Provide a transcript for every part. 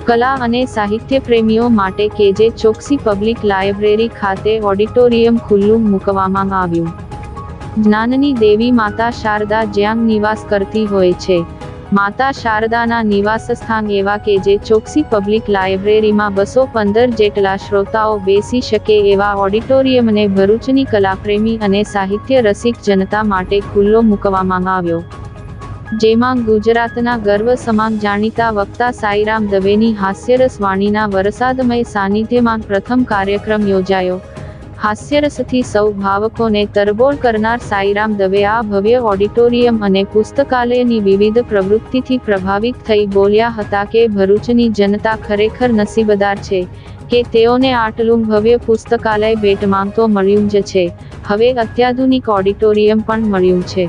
કલા અને સાહિત્ય પ્રેમીઓ માટે કેજે ચોકસી પબ્લિક લાઇબ્રેરી ખાતે ઓડિટોરિયમ ખુલ્લું મૂકવામાં આવ્યું. જ્ઞાનની દેવી માતા શારદા જ્યાં નિવાસ કરતી હોય છે, માતા શારદાના નિવાસસ્થાન એવા કેજે ચોકસી પબ્લિક લાઇબ્રેરીમાં 215 જેટલા શ્રોતાઓ બેસી શકે એવા ઓડિટોરિયમને ભરૂચની કલાપ્રેમી અને સાહિત્ય રસિક જનતા માટે ખુલ્લો મૂકવામાં આવ્યો. જેમાં ગુજરાતના ગર્વ સમાન જાણીતા વક્તા સાઈરામ દવેની હાસ્યરસ વાણીના વરસાદમય સાનિધ્યમાં પ્રથમ કાર્યક્રમ યોજાયો. હાસ્યરસથી સૌ ભાવકોને તરબોળ કરનાર સાઈરામ દવે આ ભવ્ય ઓડિટોરિયમ અને પુસ્તકાલયની વિવિધ પ્રવૃત્તિથી પ્રભાવિત થઈ બોલ્યા હતા કે ભરૂચની જનતા ખરેખર નસીબદાર છે કે તેઓને આટલું ભવ્ય પુસ્તકાલય ભેટમાં તો મળ્યું જ છે, હવે અત્યાધુનિક ઓડિટોરિયમ પણ મળ્યું છે.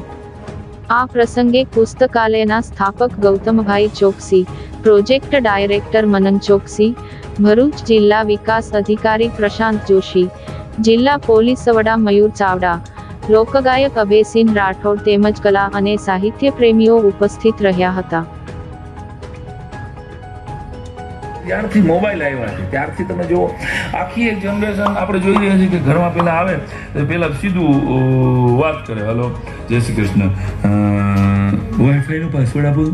આ પ્રસંગે પુસ્તકાલયના સ્થાપક ગૌતમભાઈ ચોકસી, પ્રોજેક્ટ ડાયરેક્ટર મનન ચોકસી, ભરૂચ જિલ્લા વિકાસ અધિકારી પ્રશાંત જોશી, જિલ્લા પોલીસ વડા મયુર ચાવડા, લોકગાયક અભયસિંહ રાઠોડ તેમજ કલા અને સાહિત્ય પ્રેમીઓ ઉપસ્થિત રહ્યા હતા. ત્યારથી મોબાઈલ આવ્યા છે ત્યારથી તમે જો આખી એક જનરેશન આપણે જોઈ રહ્યા છીએ કે ઘરમાં પહેલા આવે તો પહેલા સીધું વાત કરે, હલો જય શ્રી કૃષ્ણ, વાઈફાઈનો પાસવર્ડ આપો,